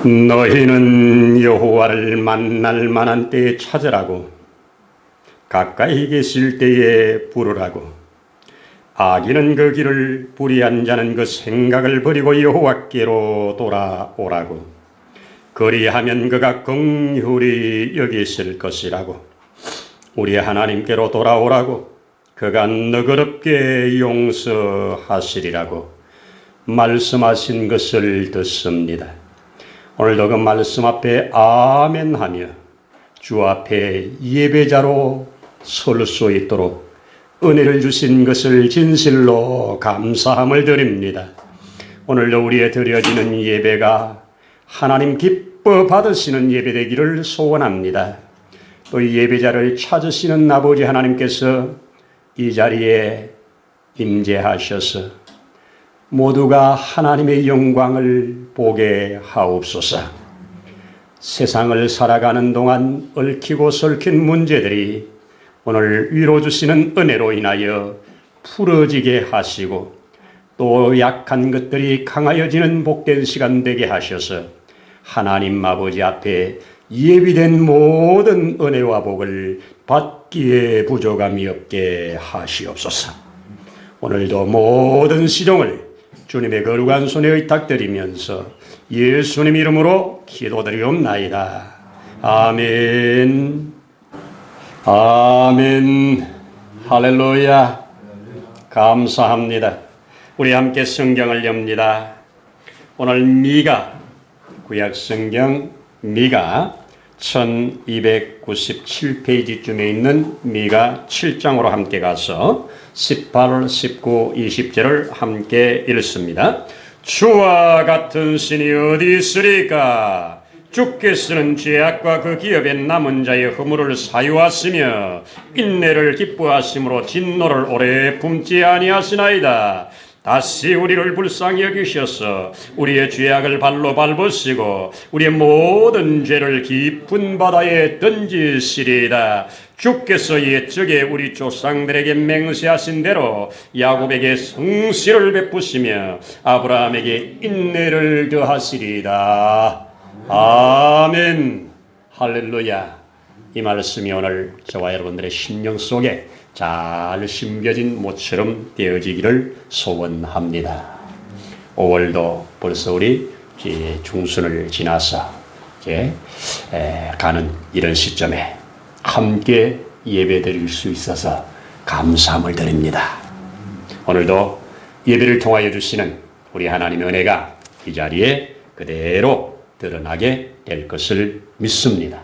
너희는 여호와를 만날 만한 때에 찾으라고, 가까이 계실 때에 부르라고. 악인은 그 길을, 불의한 자는 그 생각을 버리고 여호와께로 돌아오라고. 그리하면 그가 긍휼히 여기실 것이라고. 우리 하나님께로 돌아오라고. 그가 너그럽게 용서하시리라고 말씀하신 것을 듣습니다. 오늘도 그 말씀 앞에 아멘하며 주 앞에 예배자로 설 수 있도록 은혜를 주신 것을 진실로 감사함을 드립니다. 오늘도 우리의 드려지는 예배가 하나님 기뻐 받으시는 예배 되기를 소원합니다. 또 이 예배자를 찾으시는 아버지 하나님께서 이 자리에 임재하셔서 모두가 하나님의 영광을 보게 하옵소서. 세상을 살아가는 동안 얽히고 설킨 문제들이 오늘 위로 주시는 은혜로 인하여 풀어지게 하시고, 또 약한 것들이 강하여지는 복된 시간 되게 하셔서 하나님 아버지 앞에 예비된 모든 은혜와 복을 받기에 부족함이 없게 하시옵소서. 오늘도 모든 시종을 주님의 거룩한 손에 의탁드리면서 예수님 이름으로 기도드리옵나이다. 아멘. 아멘. 할렐루야. 감사합니다. 우리 함께 성경을 엽니다. 오늘 미가, 구약 성경 미가 1297페이지쯤에 있는 미가 7장으로 함께 가서 18, 19, 20절을 함께 읽습니다. 주와 같은 신이 어디 있으리까? 주께서는 죄악과 그 기업에 남은 자의 허물을 사유하시며 인내를 기뻐하심으로 진노를 오래 품지 아니하시나이다. 다시 우리를 불쌍히 여기셔서 우리의 죄악을 발로 밟으시고 우리의 모든 죄를 깊은 바다에 던지시리이다. 주께서 옛적에 우리 조상들에게 맹세하신 대로 야곱에게 성실을 베푸시며 아브라함에게 인내를 더하시리이다. 아멘. 할렐루야. 이 말씀이 오늘 저와 여러분들의 심령 속에 잘 심겨진 모처럼 되어지기를 소원합니다. 5월도 벌써 우리 중순을 지나서 이제 가는 이런 시점에 함께 예배드릴 수 있어서 감사함을 드립니다. 오늘도 예배를 통하여 주시는 우리 하나님의 은혜가 이 자리에 그대로 드러나게 될 것을 믿습니다.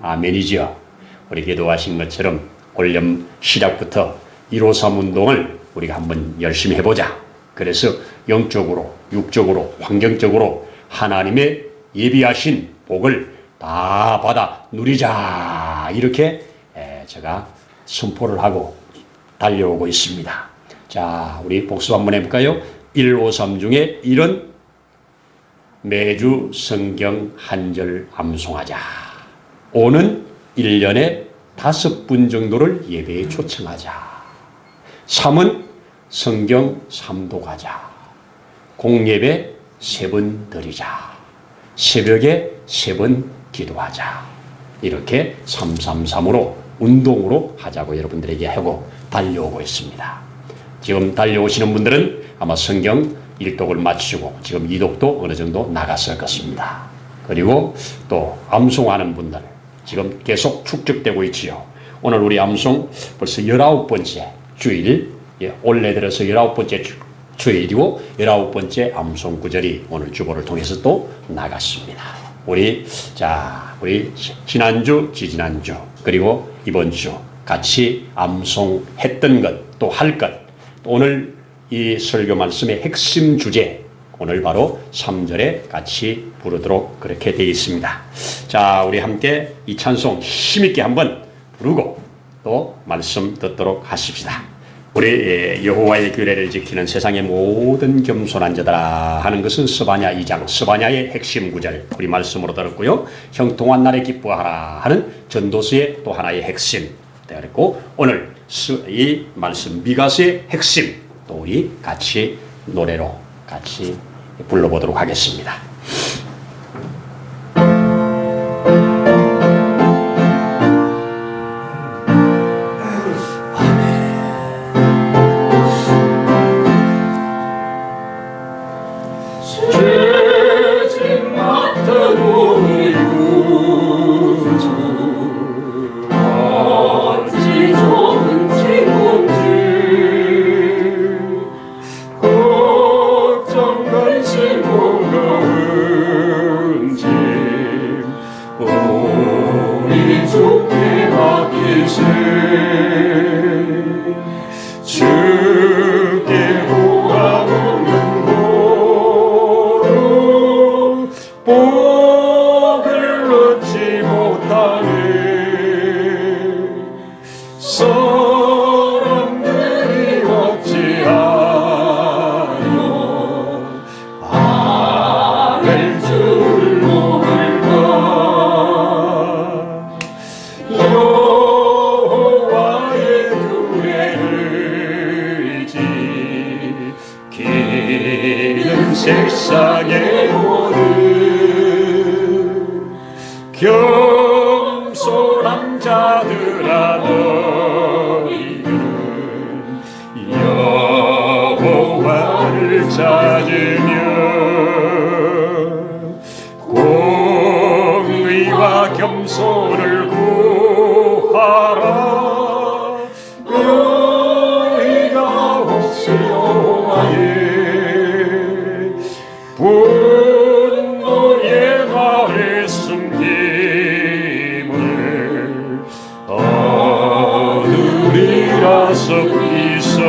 아멘이지요. 우리 기도하신 것처럼 올염 시작부터 153 운동을 우리가 한번 열심히 해보자. 그래서 영적으로, 육적으로, 환경적으로 하나님의 예비하신 복을 다 받아 누리자. 이렇게 제가 선포를 하고 달려오고 있습니다. 자, 우리 복습 한번 해볼까요? 153 중에 1은 매주 성경 한 절 암송하자. 5는 1년에 5분 정도를 예배에 초청하자. 3은 성경 삼독하자. 공예배 3번 드리자. 새벽에 3번 기도하자. 이렇게 333으로 운동으로 하자고 여러분들에게 하고 달려오고 있습니다. 지금 달려오시는 분들은 아마 성경 1독을 마치고 지금 2독도 어느 정도 나갔을 것입니다. 그리고 또 암송하는 분들 지금 계속 축적되고 있지요. 오늘 우리 암송 벌써 19번째 주일, 올해 들어서 19번째 주일이고 19번째 암송 구절이 오늘 주보를 통해서 또 나갔습니다. 우리 지난주, 지지난주, 그리고 이번 주 같이 암송했던 것, 또 할 것, 오늘 이 설교 말씀의 핵심 주제, 오늘 바로 3절에 같이 부르도록 그렇게 되어 있습니다. 자, 우리 함께 이 찬송 힘있게 한번 부르고 또 말씀 듣도록 하십시다. 우리 여호와의 규례를 지키는 세상의 모든 겸손한 자들아 하는 것은 스바냐 2장 스바냐의 핵심 구절 우리 말씀으로 들었고요. 형통한 날에 기뻐하라 하는 전도서의 또 하나의 핵심 되었고, 오늘 이 말씀 미가서의 핵심 또 우리 같이 노래로 같이 불러보도록 하겠습니다. 주께 구하는 고로 복을 얻지 못하네. 사람들이 어찌하여 아벨 줄 모를까. 여호와의 규례를 지키는 세상의 모든 겸손한 자들아, 너희는 여호와를 찾으며 공의와 겸손을 구하라. 너희가 혹시 여호와의 분노의 날에 숨김을 얻으리라. 섭리서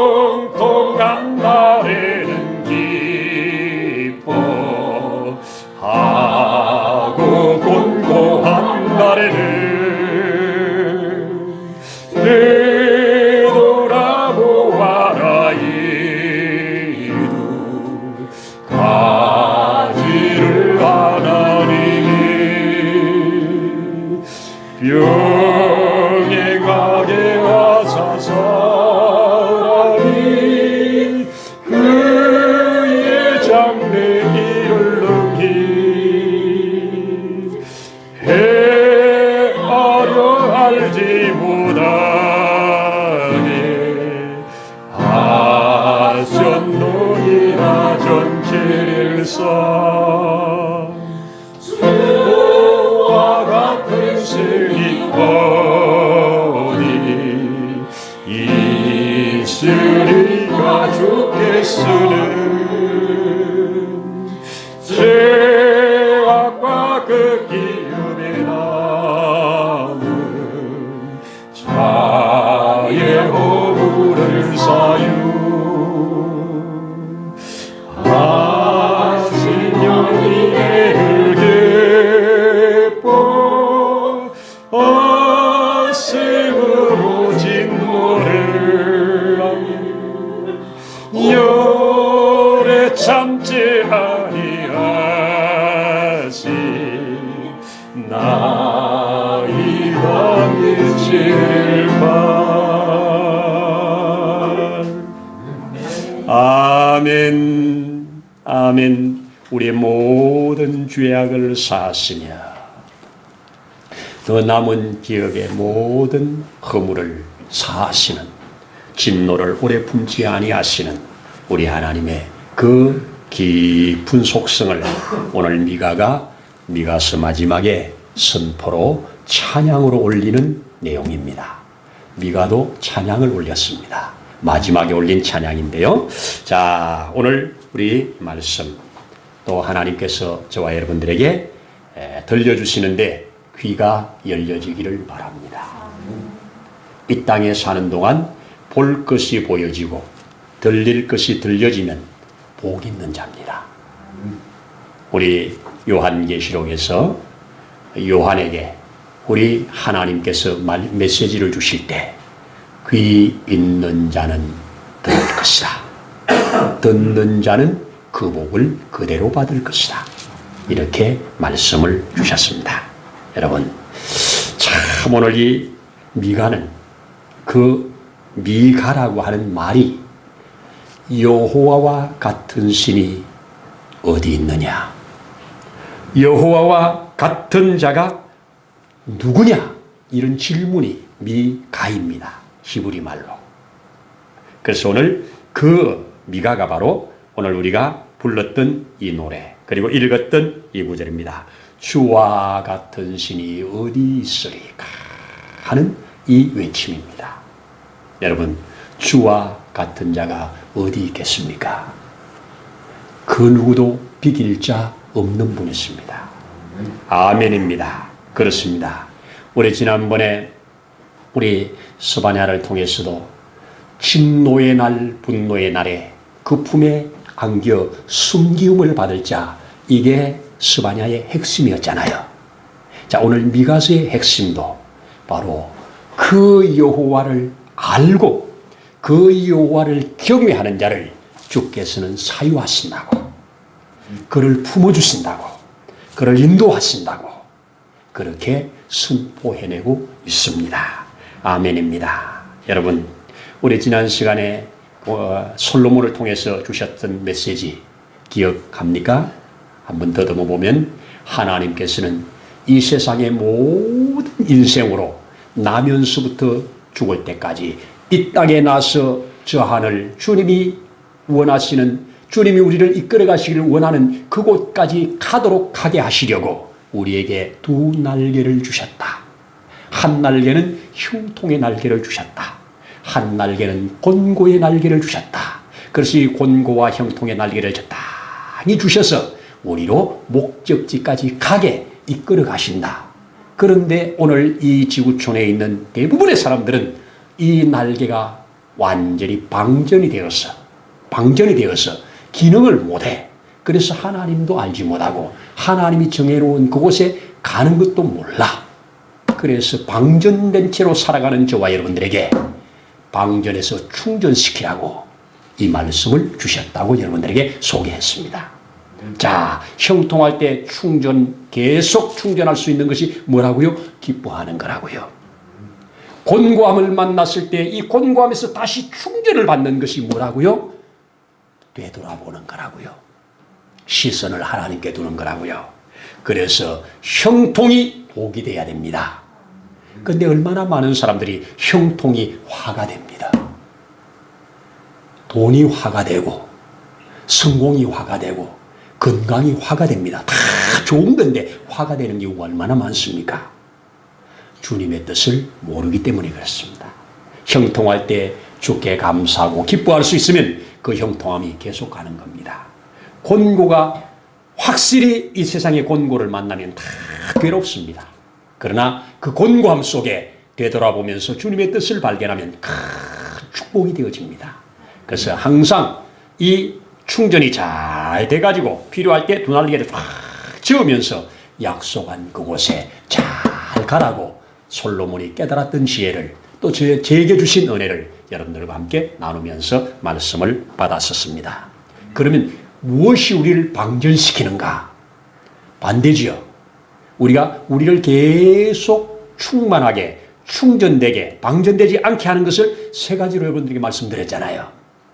형통한 날에는 기뻐하고 곤고한 날에는 되돌아보아라. 이두 가지를 하나님이 병행하게 하사 사람이 그의 장래길을 능히 헤아려 알지 못하게 하셨노이다. 전칠일사 주와 같은 승이 어디 있으리까. 주께서는 죄악과 그 기업에 남은 자의 허물을 사유하시며 이를 기뻐 아심으로 진노를 열에 참지 아니하시 나이가 미칠 반. 아멘. 아멘. 우리의 모든 죄악을 사하시며 더 남은 기억의 모든 허물을 사하시는, 진노를 오래 품지 아니하시는 우리 하나님의 그 깊은 속성을 오늘 미가서 마지막에 선포로 찬양으로 올리는 내용입니다. 미가도 찬양을 올렸습니다. 마지막에 올린 찬양인데요. 자, 오늘 우리 말씀 또 하나님께서 저와 여러분들에게 들려주시는데 귀가 열려지기를 바랍니다. 이 땅에 사는 동안 볼 것이 보여지고 들릴 것이 들려지면 복 있는 자입니다. 우리 요한계시록에서 요한에게 우리 하나님께서 메시지를 주실 때 귀 있는 자는 들을 것이다. 듣는 자는 그 복을 그대로 받을 것이다. 이렇게 말씀을 주셨습니다. 여러분, 참 오늘 이 미가는 그 미가라고 하는 말이 여호와와 같은 신이 어디 있느냐, 여호와와 같은 자가 누구냐, 이런 질문이 미가입니다. 히브리 말로. 그래서 오늘 그 미가가 바로 오늘 우리가 불렀던 이 노래 그리고 읽었던 이 구절입니다. 주와 같은 신이 어디 있으리까 하는 이 외침입니다. 여러분, 주와 같은 자가 어디 있겠습니까? 그 누구도 비길 자 없는 분이십니다. 아멘입니다. 그렇습니다. 우리 지난번에 우리 스바냐를 통해서도 진노의 날, 분노의 날에 그 품에 안겨 숨기움을 받을 자, 이게 스바냐의 핵심이었잖아요. 자, 오늘 미가서의 핵심도 바로 그 여호와를 알고 그 여호와를 경외하는 자를 주께서는 사유하신다고, 그를 품어주신다고, 그를 인도하신다고 그렇게 선포해내고 있습니다. 아멘입니다. 여러분, 우리 지난 시간에 솔로몬을 통해서 주셨던 메시지 기억합니까? 한번 더듬어 보면 하나님께서는 이 세상의 모든 인생으로 나면서부터 죽을 때까지 이 땅에 나서 저 하늘 주님이 원하시는, 주님이 우리를 이끌어 가시기를 원하는 그곳까지 가도록 하게 하시려고 우리에게 두 날개를 주셨다. 한 날개는 형통의 날개를 주셨다. 한 날개는 곤고의 날개를 주셨다. 그래서 이 곤고와 형통의 날개를 적당히 주셔서 우리로 목적지까지 가게 이끌어 가신다. 그런데 오늘 이 지구촌에 있는 대부분의 사람들은 이 날개가 완전히 방전이 되어서 기능을 못해. 그래서 하나님도 알지 못하고 하나님이 정해놓은 그곳에 가는 것도 몰라. 그래서 방전된 채로 살아가는 저와 여러분들에게 방전에서 충전시키라고 이 말씀을 주셨다고 여러분들에게 소개했습니다. 자, 형통할 때 계속 충전할 수 있는 것이 뭐라고요? 기뻐하는 거라고요. 곤고함을 만났을 때 이 곤고함에서 다시 충전을 받는 것이 뭐라고요? 되돌아보는 거라고요. 시선을 하나님께 두는 거라고요. 그래서 형통이 복이 돼야 됩니다. 그런데 얼마나 많은 사람들이 형통이 화가 됩니다. 돈이 화가 되고 성공이 화가 되고 건강이 화가 됩니다. 다 좋은 건데 화가 되는 경우가 얼마나 많습니까? 주님의 뜻을 모르기 때문에 그렇습니다. 형통할 때 주께 감사하고 기뻐할 수 있으면 그 형통함이 계속 가는 겁니다. 곤고가 확실히 이 세상의 곤고를 만나면 다 괴롭습니다. 그러나 그 곤고함 속에 되돌아보면서 주님의 뜻을 발견하면 큰 축복이 되어집니다. 그래서 항상 이 충전이 잘 돼가지고 필요할 때 두 날개를 팍 지으면서 약속한 그곳에 잘 가라고 솔로몬이 깨달았던 지혜를 또 제게 주신 은혜를 여러분들과 함께 나누면서 말씀을 받았었습니다. 그러면 무엇이 우리를 방전시키는가? 반대지요. 우리를 계속 충만하게, 충전되게, 방전되지 않게 하는 것을 세 가지로 여러분들에게 말씀드렸잖아요.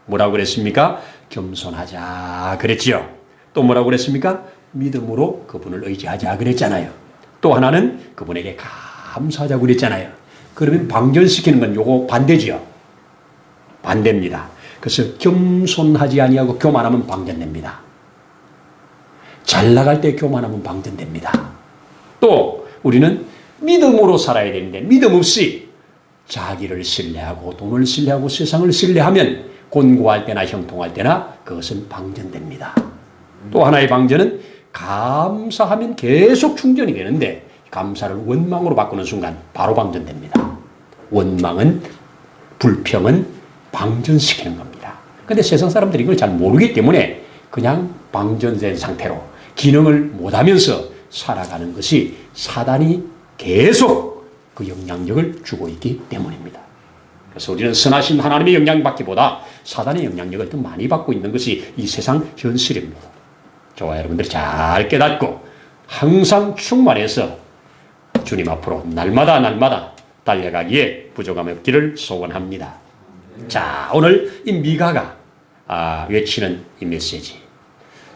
뭐라고 그랬습니까? 겸손하자 그랬지요. 또 뭐라고 그랬습니까? 믿음으로 그분을 의지하자 그랬잖아요. 또 하나는 그분에게 감사하자고 그랬잖아요. 그러면 방전시키는 건 요거 반대지요. 반대입니다. 그래서 겸손하지 아니하고 교만하면 방전됩니다. 잘 나갈 때 교만하면 방전됩니다. 또 우리는 믿음으로 살아야 되는데 믿음 없이 자기를 신뢰하고 돈을 신뢰하고 세상을 신뢰하면 곤고할 때나 형통할 때나 그것은 방전됩니다. 또 하나의 방전은 감사하면 계속 충전이 되는데 감사를 원망으로 바꾸는 순간 바로 방전됩니다. 원망은, 불평은 방전시키는 겁니다. 그런데 세상 사람들이 이걸 잘 모르기 때문에 그냥 방전된 상태로 기능을 못하면서 살아가는 것이 사단이 계속 그 영향력을 주고 있기 때문입니다. 그래서 우리는 선하신 하나님의 영향받기보다 사단의 영향력을 더 많이 받고 있는 것이 이 세상 현실입니다. 저와 여러분들이 잘 깨닫고 항상 충만해서 주님 앞으로 날마다 달려가기에 부족함이 없기를 소원합니다. 자, 오늘 이 미가가 외치는 이 메시지,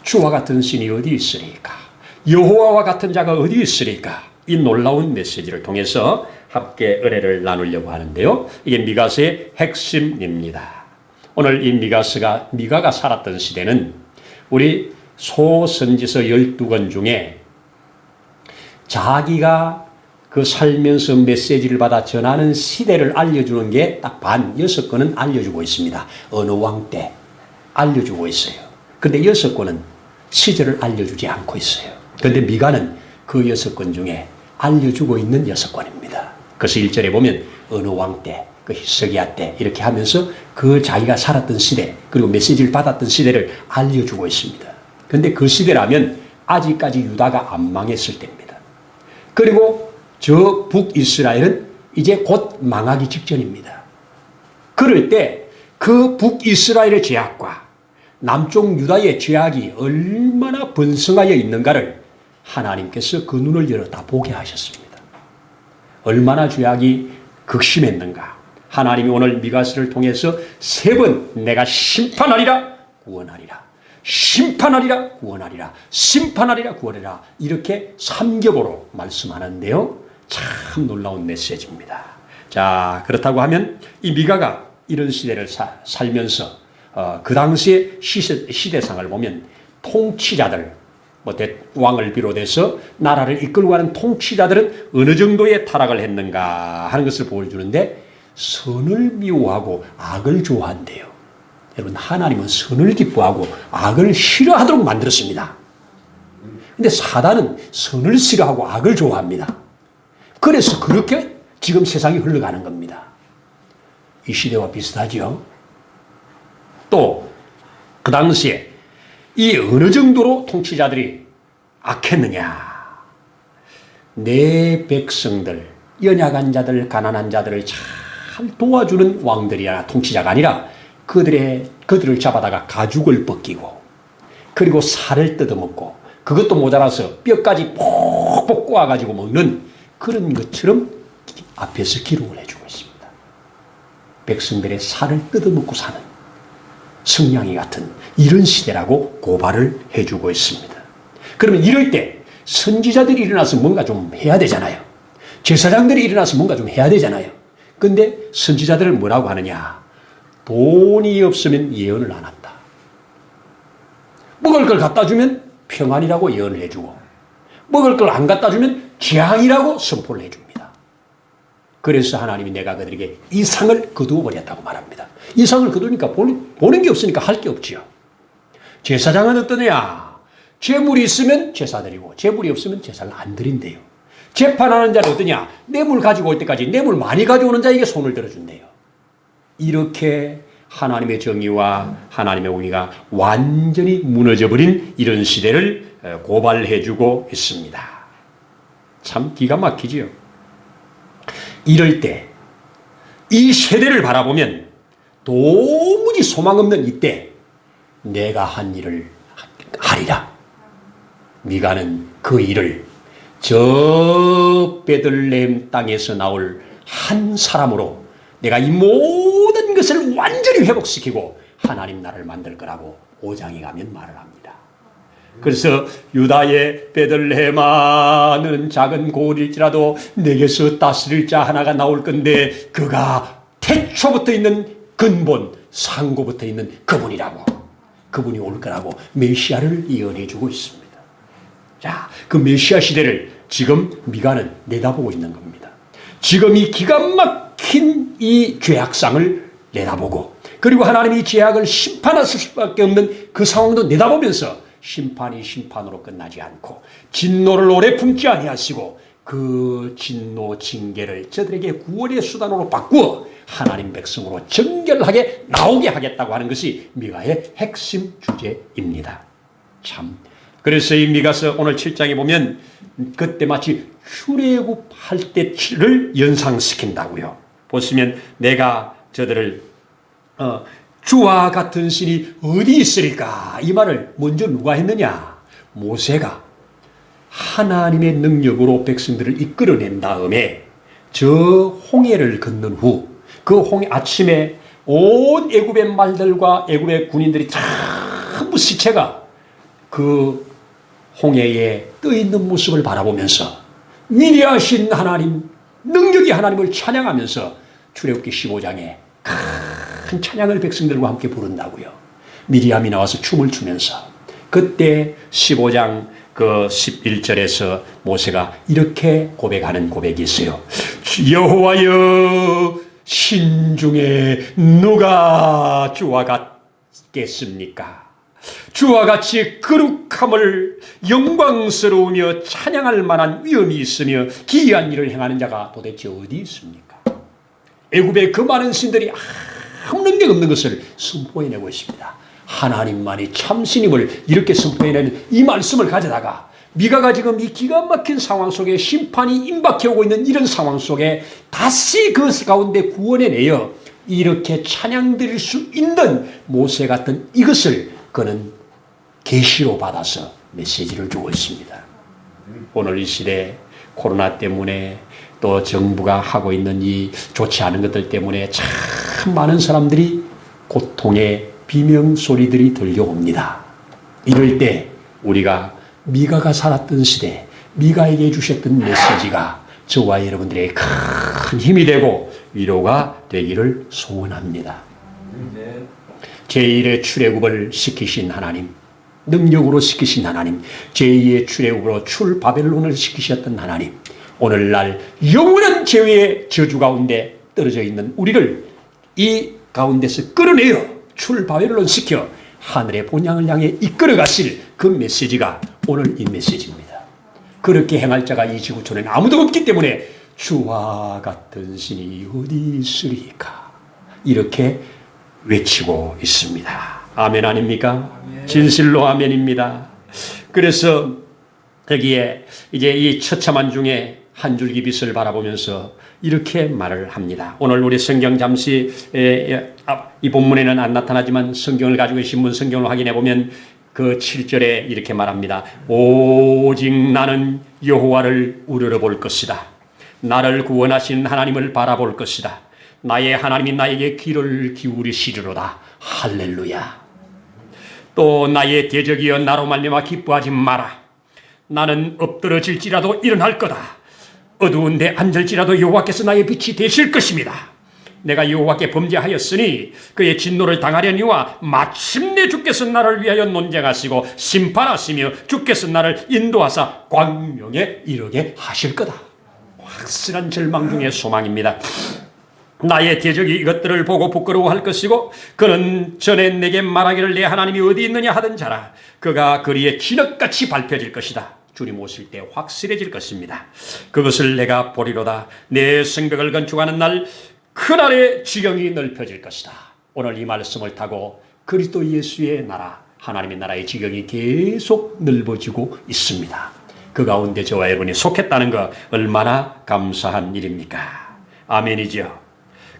주와 같은 신이 어디 있으리까? 여호와와 같은 자가 어디 있으리까? 이 놀라운 메시지를 통해서 함께 은혜를 나누려고 하는데요. 이게 미가서의 핵심입니다. 오늘 이 미가가 살았던 시대는 우리 소선지서 12권 중에 자기가 그 살면서 메시지를 받아 전하는 시대를 알려주는 게 딱 반 6권은 알려주고 있습니다. 어느 왕 때 알려주고 있어요. 근데 6권은 시절을 알려주지 않고 있어요. 그런데 미가는 그 6권 중에 알려주고 있는 6권입니다. 그래서 1절에 보면 어느 왕 때, 그 히스기야 때 이렇게 하면서 그 자기가 살았던 시대 그리고 메시지를 받았던 시대를 알려주고 있습니다. 그런데 그 시대라면 아직까지 유다가 안 망했을 때입니다. 그리고 저 북이스라엘은 이제 곧 망하기 직전입니다. 그럴 때 그 북이스라엘의 죄악과 남쪽 유다의 죄악이 얼마나 번성하여 있는가를 하나님께서 그 눈을 열어 다 보게 하셨습니다. 얼마나 죄악이 극심했는가. 하나님이 오늘 미가서를 통해서 3번 내가 심판하리라 구원하리라 심판하리라 구원하리라 심판하리라 구원하리라 이렇게 3겹으로 말씀하는데요. 참 놀라운 메시지입니다. 자, 그렇다고 하면 이 미가가 이런 시대를 살면서 그 당시의 시대상을 보면 통치자들, 왕을 비롯해서 나라를 이끌고 가는 통치자들은 어느 정도의 타락을 했는가 하는 것을 보여주는데 선을 미워하고 악을 좋아한대요. 여러분, 하나님은 선을 기뻐하고 악을 싫어하도록 만들었습니다. 그런데 사단은 선을 싫어하고 악을 좋아합니다. 그래서 그렇게 지금 세상이 흘러가는 겁니다. 이 시대와 비슷하죠. 또 그 당시에 이 어느 정도로 통치자들이 악했느냐. 내 백성들, 연약한 자들, 가난한 자들을 잘 도와주는 왕들이나 통치자가 아니라 그들을 잡아다가 가죽을 벗기고 그리고 살을 뜯어먹고 그것도 모자라서 뼈까지 폭폭 꼬아가지고 먹는 그런 것처럼 앞에서 기록을 해주고 있습니다. 백성들의 살을 뜯어먹고 사는 성냥이 같은 이런 시대라고 고발을 해주고 있습니다. 그러면 이럴 때 선지자들이 일어나서 뭔가 좀 해야 되잖아요. 제사장들이 일어나서 뭔가 좀 해야 되잖아요. 근데 선지자들을 뭐라고 하느냐. 돈이 없으면 예언을 안 한다. 먹을 걸 갖다 주면 평안이라고 예언을 해주고 먹을 걸 안 갖다 주면 재앙이라고 선포를 해줍니다. 그래서 하나님이 내가 그들에게 이상을 거두어 버렸다고 말합니다. 이상을 거두니까 보는 게 없으니까 할 게 없지요. 제사장은 어떠냐? 재물이 있으면 제사 드리고 재물이 없으면 제사를 안 드린대요. 재판하는 자는 어떠냐? 뇌물 가지고 올 때까지 뇌물 많이 가져오는 자에게 손을 들어준대요. 이렇게 하나님의 정의와 하나님의 공의가 완전히 무너져버린 이런 시대를 고발해주고 있습니다. 참 기가 막히지요. 이럴 때 이 세대를 바라보면 도무지 소망 없는 이때 내가 한 일을 하리라. 미가는 그 일을 저 베들레헴 땅에서 나올 한 사람으로 내가 이 모든 것을 완전히 회복시키고 하나님 나라를 만들 거라고 5장에 가면 말을 합니다. 그래서 유다의 베들레헴아 너는 작은 고을일지라도 내게서 다스릴 자 하나가 나올 건데 그가 태초부터 있는 근본 상고부터 있는 그분이라고 그분이 올 거라고 메시아를 예언해 주고 있습니다. 자, 그 메시아 시대를 지금 미가는 내다보고 있는 겁니다. 지금 이 기가 막힌 이 죄악상을 내다보고 그리고 하나님이 죄악을 심판하실 수밖에 없는 그 상황도 내다보면서 심판이 심판으로 끝나지 않고 진노를 오래 품지 아니하시고 그 진노 징계를 저들에게 구원의 수단으로 바꾸어 하나님 백성으로 정결하게 나오게 하겠다고 하는 것이 미가의 핵심 주제입니다. 참 그래서 이 미가서 오늘 7장에 보면 그때 마치 출애굽할 때를 연상시킨다고요. 보시면 내가 저들을 주와 같은 신이 어디 있으리까? 이 말을 먼저 누가 했느냐? 모세가 하나님의 능력으로 백성들을 이끌어낸 다음에 저 홍해를 건넌 후 그 홍해 아침에 온 애굽의 말들과 애굽의 군인들이 전부 시체가 그 홍해에 떠 있는 모습을 바라보면서 미리하신 하나님, 능력이 하나님을 찬양하면서 출애굽기 15장에 큰 찬양을 백성들과 함께 부른다고요. 미리암이 나와서 춤을 추면서 그때 15장 그 11절에서 모세가 이렇게 고백하는 고백이 있어요. 여호와여 신 중에 누가 주와 같겠습니까? 주와 같이 거룩함을 영광스러우며 찬양할 만한 위엄이 있으며 기이한 일을 행하는 자가 도대체 어디 있습니까? 애굽의 그 많은 신들이 아무 능력 없는 것을 선포해내고 있습니다. 하나님만이 참신임을 이렇게 선포해내는 이 말씀을 가져다가 미가가 지금 이 기가 막힌 상황 속에 심판이 임박해오고 있는 이런 상황 속에 다시 그 가운데 구원해내어 이렇게 찬양드릴 수 있는 모세 같은 이것을 그는 계시로 받아서 메시지를 주고 있습니다. 오늘 이 시대에 코로나 때문에 또 정부가 하고 있는 이 좋지 않은 것들 때문에 참 많은 사람들이 고통의 비명소리들이 들려옵니다. 이럴 때 우리가 미가가 살았던 시대, 미가에게 주셨던 메시지가 저와 여러분들의 큰 힘이 되고 위로가 되기를 소원합니다. 제1의 출애굽을 시키신 하나님, 능력으로 시키신 하나님, 제2의 출애굽으로 출바벨론을 시키셨던 하나님, 오늘날 영원한 죄의 저주 가운데 떨어져 있는 우리를 이 가운데서 끌어내어 출바벨론 시켜 하늘의 본향을 향해 이끌어 가실 그 메시지가 오늘 이 메시지입니다. 그렇게 행할 자가 이 지구촌에는 아무도 없기 때문에 주와 같은 신이 어디 있으리까 이렇게 외치고 있습니다. 아멘 아닙니까? 진실로 아멘입니다. 그래서 여기에 이제 이 처참한 중에 한 줄기 빛을 바라보면서 이렇게 말을 합니다. 오늘 우리 성경 잠시 이 본문에는 안 나타나지만 성경을 가지고 계신 분 성경을 확인해 보면 그 7절에 이렇게 말합니다. 오직 나는 여호와를 우러러볼 것이다. 나를 구원하신 하나님을 바라볼 것이다. 나의 하나님이 나에게 귀를 기울이시리로다. 할렐루야. 또 나의 대적이여 나로 말미암아 기뻐하지 마라. 나는 엎드러질지라도 일어날 거다. 어두운데 앉을지라도 여호와께서 나의 빛이 되실 것입니다. 내가 여호와께 범죄하였으니 그의 진노를 당하려니와 마침내 주께서 나를 위하여 논쟁하시고 심판하시며 주께서 나를 인도하사 광명에 이르게 하실 거다. 확실한 절망 중의 소망입니다. 나의 대적이 이것들을 보고 부끄러워할 것이고 그는 전에 내게 말하기를 내 하나님이 어디 있느냐 하던 자라. 그가 거리에 진흙같이 밟혀질 것이다. 주님 오실 때 확실해질 것입니다. 그것을 내가 보리로다. 내 성벽을 건축하는 날 그날의 지경이 넓혀질 것이다. 오늘 이 말씀을 타고 그리스도 예수의 나라, 하나님의 나라의 지경이 계속 넓어지고 있습니다. 그 가운데 저와 여러분이 속했다는 거 얼마나 감사한 일입니까? 아멘이죠.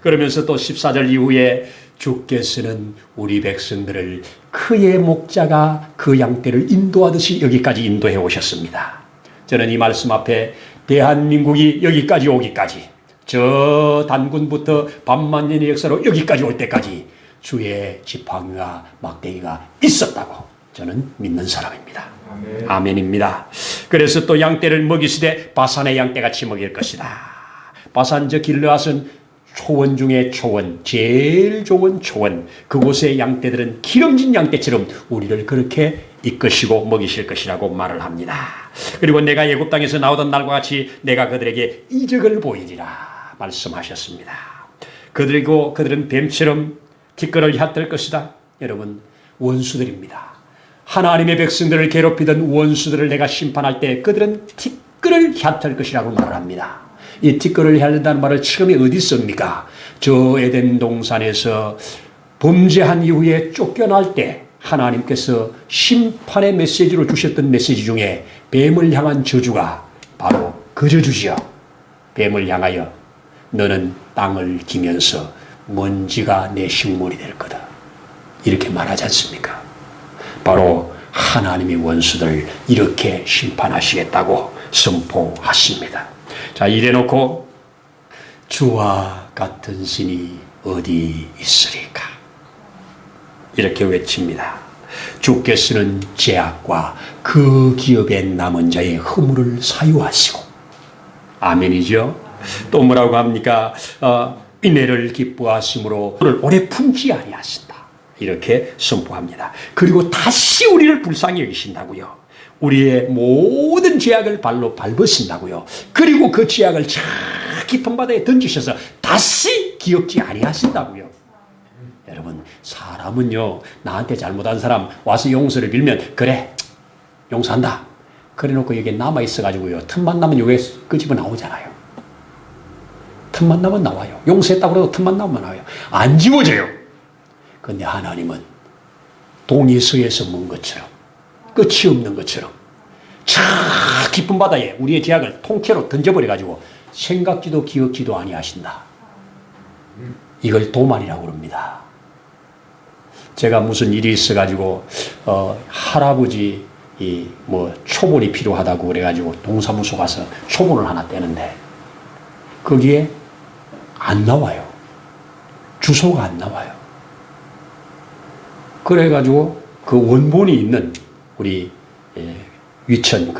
그러면서 또 14절 이후에 주께서는 우리 백성들을 그의 목자가 그 양떼를 인도하듯이 여기까지 인도해 오셨습니다. 저는 이 말씀 앞에 대한민국이 여기까지 오기까지 저 단군부터 반만년의 역사로 여기까지 올 때까지 주의 지팡이와 막대기가 있었다고 저는 믿는 사람입니다. 아멘입니다. 그래서 또 양떼를 먹이시되 바산의 양떼같이 먹일 것이다. 바산 저 길르앗은 초원 중에 초원, 제일 좋은 초원. 그곳의 양떼들은 기름진 양떼처럼 우리를 그렇게 이끄시고 먹이실 것이라고 말을 합니다. 그리고 내가 애굽 땅에서 나오던 날과 같이 내가 그들에게 이적을 보이리라 말씀하셨습니다. 그들은 뱀처럼 티끌을 얕들 것이다. 여러분, 원수들입니다. 하나님의 백성들을 괴롭히던 원수들을 내가 심판할 때 그들은 티끌을 얕을 것이라고 말을 합니다. 이 티끌을 핥는다는 말을 처음에 어디 씁니까? 저 에덴 동산에서 범죄한 이후에 쫓겨날 때 하나님께서 심판의 메시지로 주셨던 메시지 중에 뱀을 향한 저주가 바로 그 저주지요. 뱀을 향하여 너는 땅을 기면서 먼지가 내 식물이 될 거다. 이렇게 말하지 않습니까? 바로 하나님의 원수들을 이렇게 심판하시겠다고 선포하십니다. 자, 이래놓고 주와 같은 신이 어디 있으리까? 이렇게 외칩니다. 주께서는 죄악과 그 기업에 남은 자의 허물을 사유하시고 아멘이죠. 또 뭐라고 합니까? 인애를 기뻐하심으로 그를 오래 품지 아니하신다. 이렇게 선포합니다. 그리고 다시 우리를 불쌍히 여기신다고요. 우리의 모든 죄악을 발로 밟으신다고요. 그리고 그 죄악을 저 깊은 바다에 던지셔서 다시 기억지 아니하신다고요. 여러분, 사람은요, 나한테 잘못한 사람 와서 용서를 빌면, 그래, 용서한다. 그래 놓고 여기에 남아있어가지고요, 틈만 나면 여기에 끄집어 나오잖아요. 틈만 나면 나와요. 용서했다고 해도 틈만 나면 나와요. 안 지워져요. 근데 하나님은 동이서에서 먼 것처럼, 끝이 없는 것처럼, 저 깊은 바다에 우리의 죄악을 통째로 던져버려가지고 생각지도 기억지도 아니하신다. 이걸 도만이라고 그럽니다. 제가 무슨 일이 있어가지고 할아버지 초본이 필요하다고 그래가지고 동사무소 가서 초본을 하나 떼는데 거기에 안 나와요. 주소가 안 나와요. 그래가지고 그 원본이 있는 우리 위천,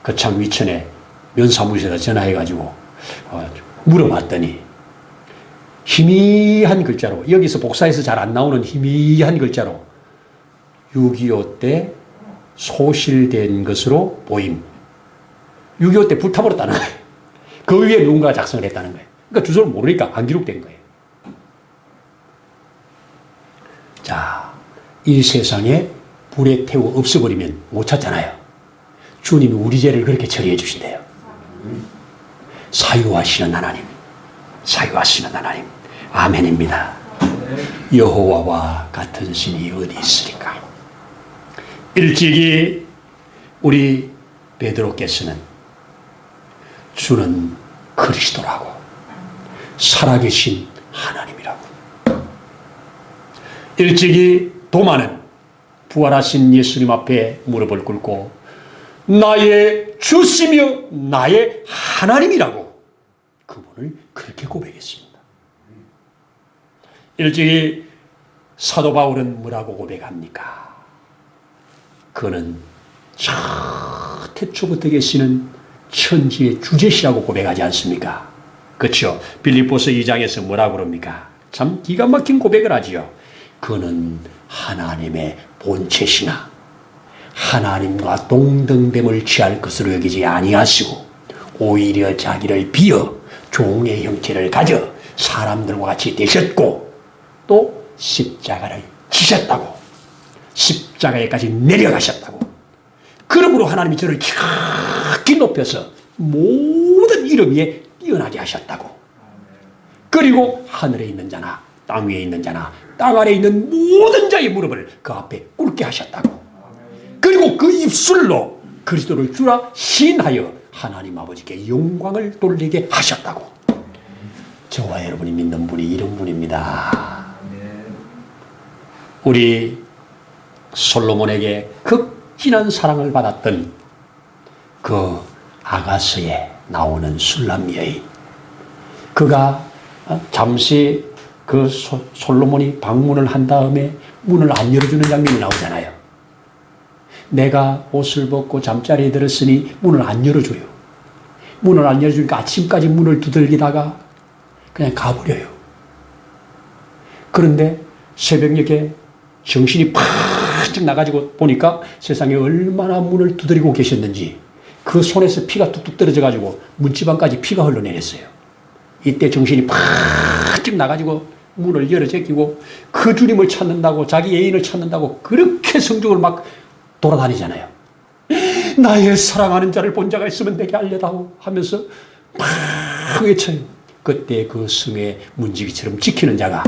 거창 위천에 면사무소에다 전화해가지고 물어봤더니 희미한 글자로, 여기서 복사해서 잘 안 나오는 희미한 글자로 6.25 때 소실된 것으로 보임. 6.25 때 불타버렸다는 거예요. 그 위에 누군가가 작성을 했다는 거예요. 그러니까 주소를 모르니까 안 기록된 거예요. 자, 이 세상에 불에 태워 없애버리면 못 찾잖아요. 주님이 우리 죄를 그렇게 처리해 주신대요. 사유하시는 하나님, 사유하시는 하나님. 아멘입니다. 여호와와 같은 신이 어디 있으리까? 일찍이 우리 베드로께서는 주는 그리스도라고, 살아계신 하나님이라고. 일찍이 도마는 부활하신 예수님 앞에 무릎을 꿇고 나의 주시며 나의 하나님이라고 그분을 그렇게 고백했습니다. 일찍이 사도 바울은 뭐라고 고백합니까? 그는 저 태초부터 계시는 천지의 주제시라고 고백하지 않습니까? 그렇죠? 빌립보서 2장에서 뭐라고 그럽니까? 참 기가 막힌 고백을 하지요. 그는 하나님의 본체시나 하나님과 동등됨을 취할 것으로 여기지 아니하시고 오히려 자기를 비어 종의 형체를 가져 사람들과 같이 되셨고 또 십자가를 지셨다고, 십자가에까지 내려가셨다고. 그러므로 하나님이 저를 깊이 높여서 모든 이름 위에 뛰어나게 하셨다고. 그리고 하늘에 있는 자나 땅 위에 있는 자나 땅 아래에 있는 모든 자의 무릎을 그 앞에 꿇게 하셨다고. 그리고 그 입술로 그리스도를 주라 시인하여 하나님 아버지께 영광을 돌리게 하셨다고. 저와 여러분이 믿는 분이 이런 분입니다. 우리 솔로몬에게 극진한 사랑을 받았던 그 아가서에 나오는 술람 여인, 그가 잠시 그 솔로몬이 방문을 한 다음에 문을 안 열어주는 장면이 나오잖아요. 내가 옷을 벗고 잠자리에 들었으니 문을 안 열어줘요. 문을 안 열어주니까 아침까지 문을 두들기다가 그냥 가버려요. 그런데 새벽녘에 정신이 팍 나가지고 보니까 세상에 얼마나 문을 두드리고 계셨는지 그 손에서 피가 뚝뚝 떨어져가지고 문지방까지 피가 흘러내렸어요. 이때 정신이 팍 나가지고 문을 열어 제끼고 그 주님을 찾는다고, 자기 애인을 찾는다고 그렇게 성중을 막 돌아다니잖아요. 나의 사랑하는 자를 본 자가 있으면 내게 알려다오 하면서 막 외쳐요. 그때 그 성의 문지기처럼 지키는 자가,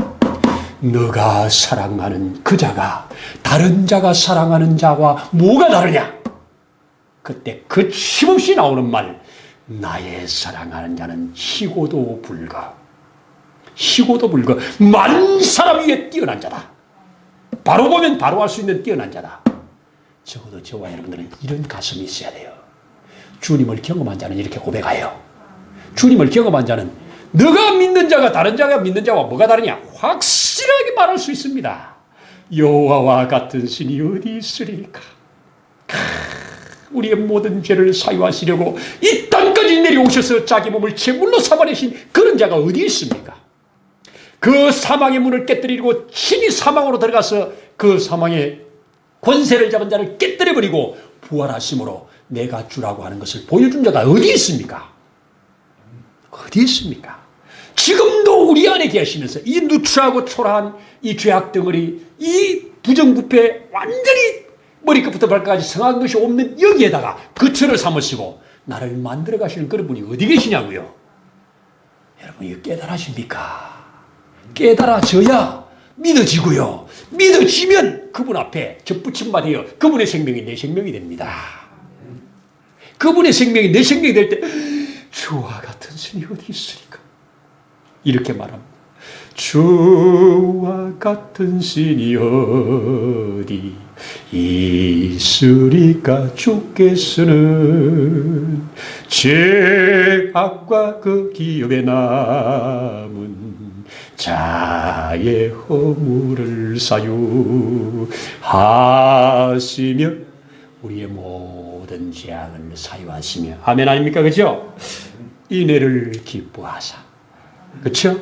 너가 사랑하는 그 자가 다른 자가 사랑하는 자와 뭐가 다르냐? 그때 거침없이 나오는 말, 나의 사랑하는 자는 희고도 불가, 희고도 불가, 많은 사람 위에 뛰어난 자다. 바로 보면 바로 할 수 있는 뛰어난 자다. 적어도 저와 여러분들은 이런 가슴이 있어야 돼요. 주님을 경험한 자는 이렇게 고백해요. 주님을 경험한 자는 너가 믿는 자가 다른 자가 믿는 자와 뭐가 다르냐? 확실하게 말할 수 있습니다. 여호와와 같은 신이 어디 있으리까? 우리의 모든 죄를 사유하시려고 이 땅까지 내려오셔서 자기 몸을 제물로 삼아내신 그런 자가 어디 있습니까? 그 사망의 문을 깨뜨리고 친히 사망으로 들어가서 그 사망의 권세를 잡은 자를 깨뜨려버리고 부활하심으로 내가 주라고 하는 것을 보여준 자가 어디 있습니까? 어디 있습니까? 지금도 우리 안에 계시면서 이 누추하고 초라한 이 죄악 덩어리, 이 부정부패 완전히 머리끝부터 발끝까지 성한 것이 없는 여기에다가 거처를 삼으시고 나를 만들어 가시는 그런 분이 어디 계시냐고요. 여러분 이거 깨달으십니까? 깨달아져야 믿어지고요. 믿어지면 그분 앞에 접붙임 받아요. 그분의 생명이 내 생명이 됩니다. 그분의 생명이 내 생명이 될 때 주와 같은 신이 어디 있으리까? 이렇게 말합니다. 주와 같은 신이 어디 있으리까? 주께서는 죄악과 그 기업에 남은 자의 허물을 사유하시며 우리의 모든 죄악을 사유하시며 아멘 아닙니까? 그죠? 인애를 기뻐하사 그렇죠?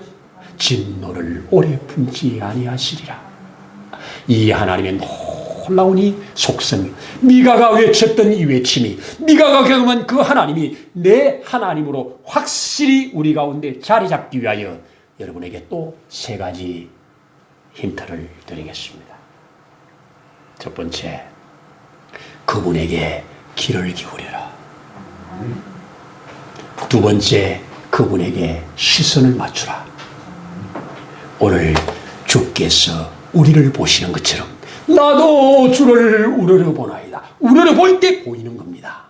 진노를 오래 품지 아니하시리라. 이 하나님의 놀라운 이 속성이 미가가 외쳤던 이 외침이 미가가 경험한 그 하나님이 내 하나님으로 확실히 우리 가운데 자리 잡기 위하여 여러분에게 또 세 가지 힌트를 드리겠습니다. 첫 번째, 그분에게 귀를 기울여라. 두 번째, 그분에게 시선을 맞추라. 오늘 주께서 우리를 보시는 것처럼 나도 주를 우러러보나이다. 우러러볼 때 보이는 겁니다.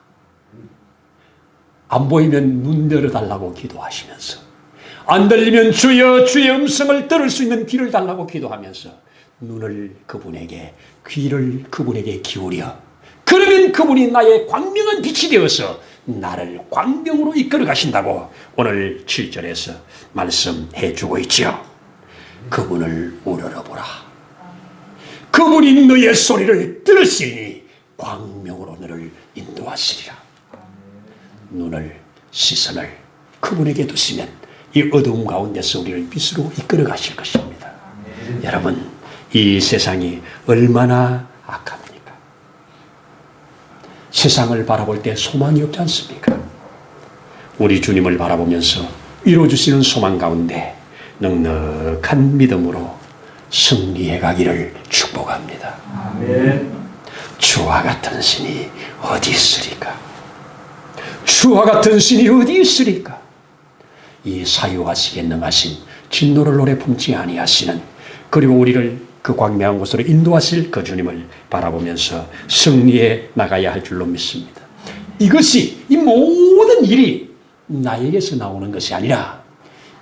안 보이면 눈 열어달라고 기도하시면서 안 들리면 주여 주의 음성을 들을 수 있는 귀를 달라고 기도하면서 눈을 그분에게 귀를 그분에게 기울여 그러면 그분이 나의 광명한 빛이 되어서 나를 광명으로 이끌어 가신다고 오늘 7절에서 말씀해 주고 있지요. 그분을 우러러보라. 그분이 너의 소리를 들으시니 광명으로 너를 인도하시리라. 눈을 시선을 그분에게 두시면 이 어두움 가운데서 우리를 빛으로 이끌어 가실 것입니다. 여러분 이 세상이 얼마나 악합니까? 세상을 바라볼 때 소망이 없지 않습니까? 우리 주님을 바라보면서 이루어주시는 소망 가운데 넉넉한 믿음으로 승리해 가기를 축복합니다. 아멘. 주와 같은 신이 어디 있으리까? 주와 같은 신이 어디 있으리까? 이 사유하시게 능하신 진노를 오래 품지 아니하시는 그리고 우리를 그 광명한 곳으로 인도하실 그 주님을 바라보면서 승리해 나가야 할 줄로 믿습니다. 이것이 이 모든 일이 나에게서 나오는 것이 아니라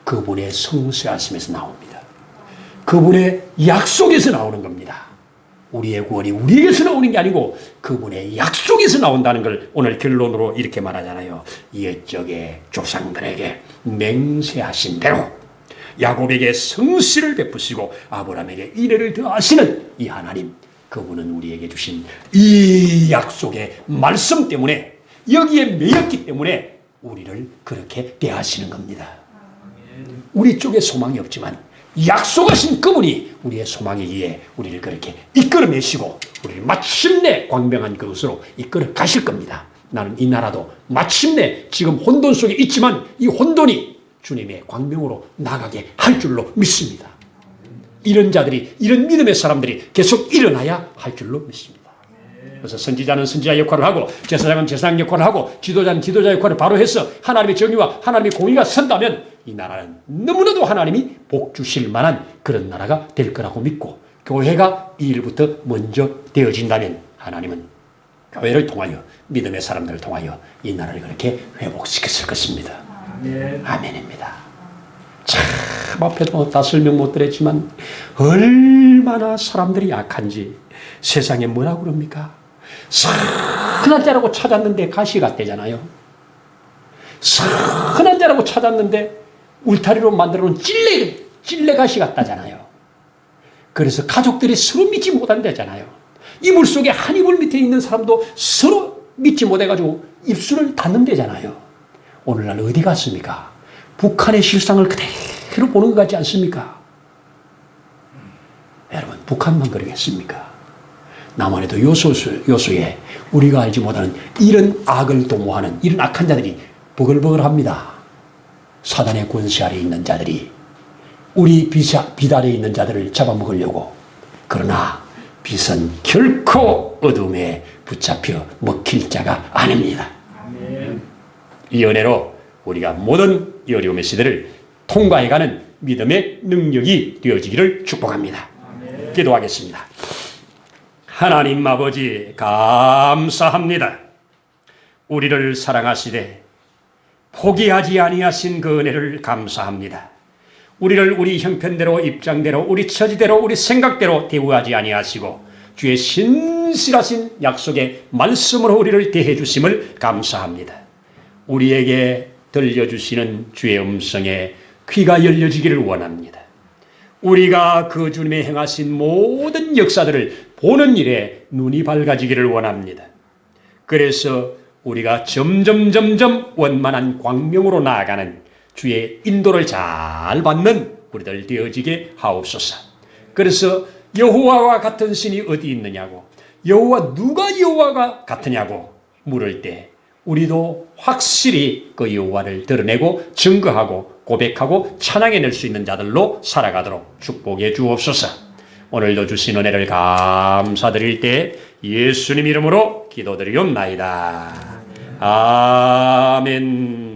그분의 성취하심에서 나옵니다. 그분의 약속에서 나오는 겁니다. 우리의 구원이 우리에게서 나오는 게 아니고 그분의 약속에서 나온다는 걸 오늘 결론으로 이렇게 말하잖아요. 옛적의 조상들에게 맹세하신 대로 야곱에게 성실을 베푸시고 아브라함에게 인애를 더하시는 이 하나님, 그분은 우리에게 주신 이 약속의 말씀 때문에 여기에 매였기 때문에 우리를 그렇게 대하시는 겁니다. 우리 쪽에 소망이 없지만 약속하신 그분이 우리의 소망이기에 우리를 그렇게 이끌어내시고 우리를 마침내 광명한 그곳으로 이끌어 가실 겁니다. 나는 이 나라도 마침내 지금 혼돈 속에 있지만 이 혼돈이 주님의 광명으로 나가게 할 줄로 믿습니다. 이런 자들이, 이런 믿음의 사람들이 계속 일어나야 할 줄로 믿습니다. 그래서 선지자는 선지자 역할을 하고 제사장은 제사장 역할을 하고 지도자는 지도자 역할을 바로 해서 하나님의 정의와 하나님의 공의가 선다면 이 나라는 너무나도 하나님이 복 주실 만한 그런 나라가 될 거라고 믿고 교회가 이 일부터 먼저 되어진다면 하나님은 교회를 통하여 믿음의 사람들을 통하여 이 나라를 그렇게 회복시켰을 것입니다. 아멘입니다. 참 앞에도 다 설명 못 드렸지만 얼마나 사람들이 약한지 세상에 뭐라고 그럽니까? 선한 자라고 찾았는데 가시 같대잖아요. 선한 자라고 찾았는데 울타리로 만들어놓은 찔레가시 같다잖아요. 그래서 가족들이 서로 믿지 못한다잖아요. 이불 속에 한 이불 밑에 있는 사람도 서로 믿지 못해가지고 입술을 닫는다잖아요. 오늘날 어디 갔습니까? 북한의 실상을 그대로 보는 것 같지 않습니까? 여러분, 북한만 그러겠습니까? 남한에도 요소에 우리가 알지 못하는 이런 악을 도모하는 이런 악한 자들이 버글버글합니다. 사단의 권세 아래 있는 자들이 우리 빛 아래 있는 자들을 잡아먹으려고, 그러나 빛은 결코 어둠에 붙잡혀 먹힐 자가 아닙니다. 이 은혜로 우리가 모든 이 어려움의 시대를 통과해가는 믿음의 능력이 되어지기를 축복합니다. 기도하겠습니다. 하나님 아버지, 감사합니다. 우리를 사랑하시되 포기하지 아니하신 그 은혜를 감사합니다. 우리를 우리 형편대로, 입장대로, 우리 처지대로, 우리 생각대로 대우하지 아니하시고 주의 신실하신 약속의 말씀으로 우리를 대해 주심을 감사합니다. 우리에게 들려주시는 주의 음성에 귀가 열려지기를 원합니다. 우리가 그 주님의 행하신 모든 역사들을 보는 일에 눈이 밝아지기를 원합니다. 그래서 우리가 점점 원만한 광명으로 나아가는 주의 인도를 잘 받는 우리들 되어지게 하옵소서. 그래서 여호와와 같은 신이 어디 있느냐고, 여호와 누가 여호와가 같으냐고 물을 때 우리도 확실히 그 여호와를 드러내고 증거하고 고백하고 찬양해낼 수 있는 자들로 살아가도록 축복해 주옵소서. 오늘도 주신 은혜를 감사드릴 때 예수님 이름으로 기도드리옵나이다. 아멘.